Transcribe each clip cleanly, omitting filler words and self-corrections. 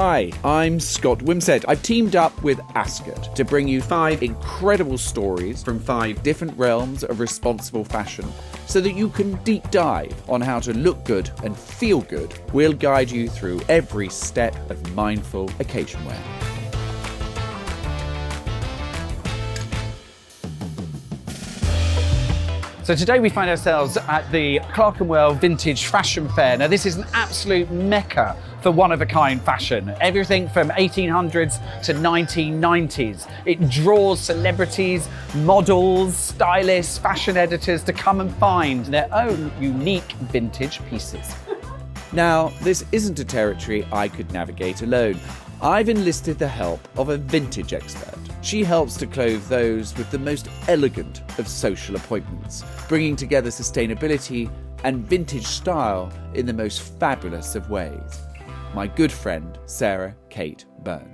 Hi, I'm Scott Wimsett. I've teamed up with Ascot to bring you 5 incredible stories from 5 different realms of responsible fashion so that you can deep dive on how to look good and feel good. We'll guide you through every step of mindful occasion wear. So today we find ourselves at the Clerkenwell Vintage Fashion Fair. Now this is an absolute mecca for one-of-a-kind fashion. Everything from 1800s to 1990s. It draws celebrities, models, stylists, fashion editors to come and find their own unique vintage pieces. Now, this isn't a territory I could navigate alone. I've enlisted the help of a vintage expert. She helps to clothe those with the most elegant of social appointments, bringing together sustainability and vintage style in the most fabulous of ways. My good friend, Sarah Kate Byrne.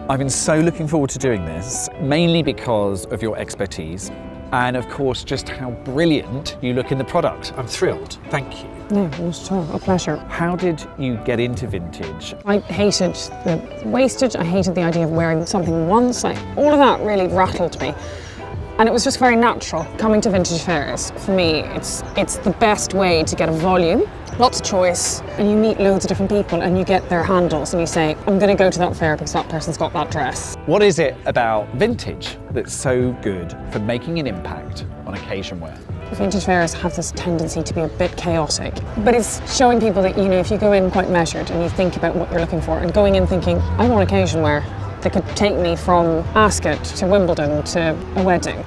I've been so looking forward to doing this, mainly because of your expertise and of course just how brilliant you look in the product. I'm thrilled. Thank you. No, not at all. A pleasure. How did you get into vintage? I hated the wastage. I hated the idea of wearing something once. All of that really rattled me. And it was just very natural. Coming to vintage fairs, for me, it's the best way to get a volume, lots of choice, and you meet loads of different people and you get their handles and you say, I'm going to go to that fair because that person's got that dress. What is it about vintage that's so good for making an impact on occasion wear? Vintage fairs have this tendency to be a bit chaotic, but it's showing people that, you know, if you go in quite measured and you think about what you're looking for and going in thinking, I want occasion wear that could take me from Ascot to Wimbledon to a wedding,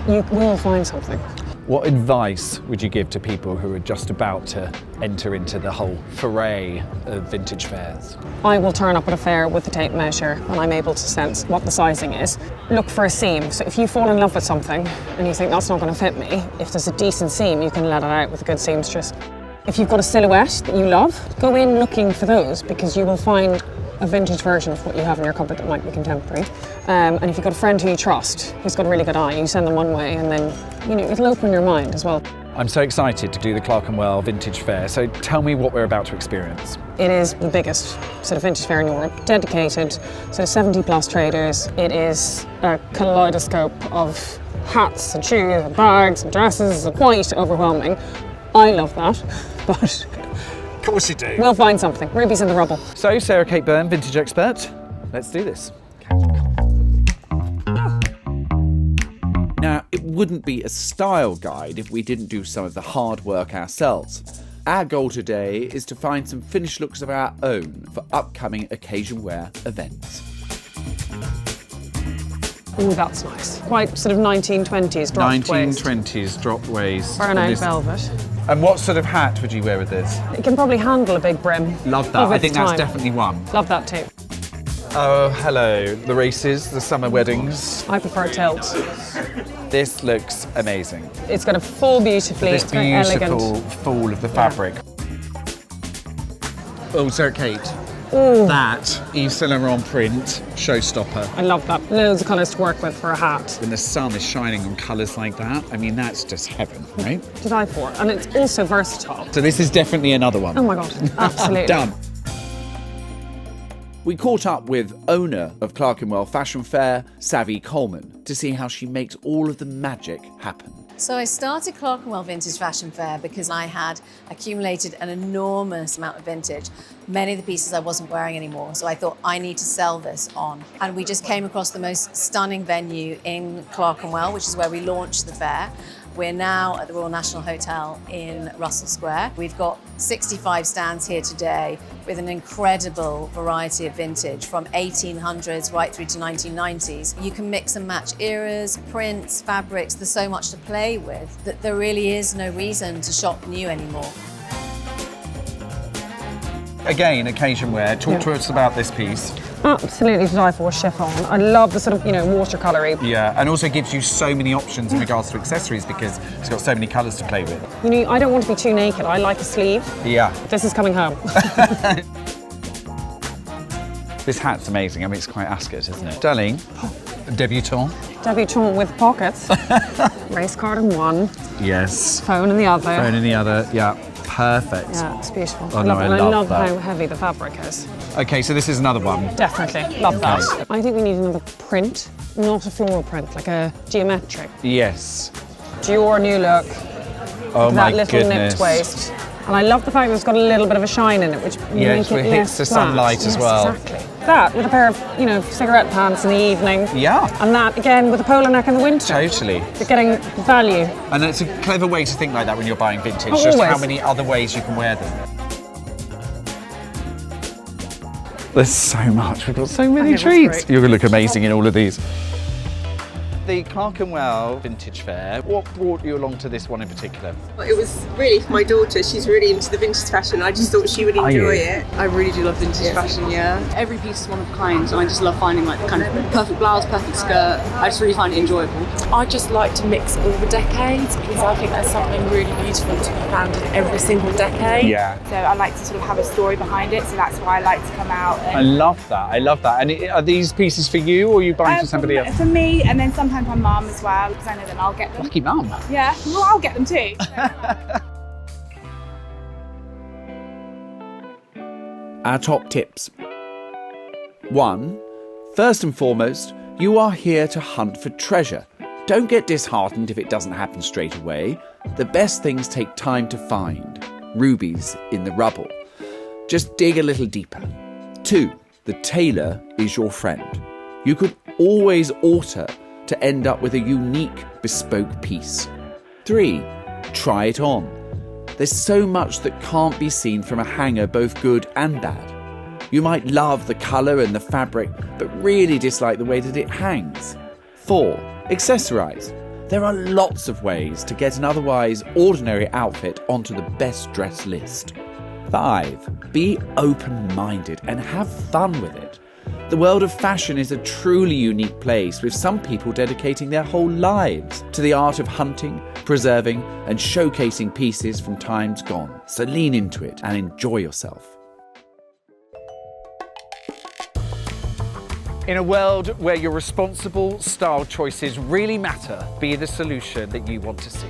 you will find something. What advice would you give to people who are just about to enter into the whole foray of vintage fairs? I will turn up at a fair with a tape measure and I'm able to sense what the sizing is. Look for a seam. So if you fall in love with something and you think that's not going to fit me, if there's a decent seam, you can let it out with a good seamstress. If you've got a silhouette that you love, go in looking for those because you will find a vintage version of what you have in your cupboard that might be contemporary. And if you've got a friend who you trust, who's got a really good eye, you send them one way and then, you know, it'll open your mind as well. I'm so excited to do the Clerkenwell Vintage Fair, so tell me what we're about to experience. It is the biggest sort of vintage fair in Europe, dedicated sort of 70 plus traders. It is a kaleidoscope of hats and shoes and bags and dresses, and quite overwhelming. I love that, but Of course you do. we'll find something. Ruby's in the rubble. So, Sarah Kate Byrne, vintage expert, let's do this. Now, it wouldn't be a style guide if we didn't do some of the hard work ourselves. Our goal today is to find some finished looks of our own for upcoming occasion wear events. Oh, that's nice. Quite sort of 1920s dropped waist. 1920s dropped waist. Burnout velvet. And what sort of hat would you wear with this? It can probably handle a big brim. Love that. Of I its think that's time. definitely one. Love that too. Oh, hello. The races, the summer weddings. I prefer tilt. This looks amazing. It's going to fall beautifully. This It's very beautiful elegant. fall of the fabric. Oh, Sarah Kate. Ooh, That Yves Saint Laurent print, showstopper. I love that. Loads of colours to work with for a hat. When the sun is shining on colours like that, I mean, that's just heaven, right? To die for. And it's also versatile. So this is definitely another one. Oh my God, absolutely. Done. We caught up with owner of Clerkenwell Fashion Fair, Savvy Coleman, to see how she makes all of the magic happen. So I started Clerkenwell Vintage Fashion Fair because I had accumulated an enormous amount of vintage. Many of the pieces I wasn't wearing anymore, so I thought I need to sell this on. And we just came across the most stunning venue in Clerkenwell, which is where we launched the fair. We're now at the Royal National Hotel in Russell Square. We've got 65 stands here today with an incredible variety of vintage from 1800s right through to 1990s. You can mix and match eras, prints, fabrics. There's so much to play with that there really is no reason to shop new anymore. Again, occasion wear. Talk to us about this piece. Absolutely to die for, chiffon. I love the sort of, you know, watercolour-y. Yeah, and also gives you so many options in regards to accessories because it's got so many colours to play with. You know, I don't want to be too naked. I like a sleeve. Yeah. This is coming home. This hat's amazing. I mean, it's quite Ascot, isn't it? Darling, debutante. Debutante with pockets. Race card in one, Yes. phone in the other. Phone in the other, yeah. perfect. Yeah, it's beautiful. Oh, no, I I love love that. how heavy the fabric is. Okay, so this is another one. Definitely, love that. I think we need another print, not a floral print, like a geometric. Yes. Dior new look. Oh my That little goodness. nipped waist. And I love the fact that it's got a little bit of a shine in it, which Yes, makes it it hits less the flat. sunlight as Yes, well. Exactly. That with a pair of, cigarette pants in the evening. Yeah. And that again with a polo neck in the winter. Totally. You're getting value. And it's a clever way to think like that when you're buying vintage, Oh, just always. how many other ways you can wear them. There's so much, we've got so many that's treats. great. You're going to look amazing in all of these. The Clerkenwell Vintage Fair, what brought you along to this one in particular? It was really for my daughter. She's really into the vintage fashion. I just thought she would Are enjoy you? it. I really do love vintage fashion, yeah. Every piece is one of a kind, and I just love finding like the kind of perfect blouse, perfect skirt. I just really find it enjoyable. I just like to mix all the decades because I think there's something really beautiful to be found in every single decade. Yeah. So I like to sort of have a story behind it, so that's why I like to come out. I love that, I love that. And are these pieces for you or are you buying for somebody else? For me, and then sometimes my mum as well, because I know then I'll get them. Lucky mum. Yeah, well, I'll get them too. Our top tips. 1. First and foremost, you are here to hunt for treasure. Don't get disheartened if it doesn't happen straight away. The best things take time to find. Rubies in the rubble. Just dig a little deeper. 2. The tailor is your friend. You could always alter to end up with a unique bespoke piece. 3. Try it on. There's so much that can't be seen from a hanger, both good and bad. You might love the colour and the fabric, but really dislike the way that it hangs. 4. Accessorise. There are lots of ways to get an otherwise ordinary outfit onto the best dress list. 5. Be open-minded and have fun with it. The world of fashion is a truly unique place, with some people dedicating their whole lives to the art of hunting, preserving, and showcasing pieces from times gone. So lean into it and enjoy yourself. In a world where your responsible style choices really matter, be the solution that you want to see.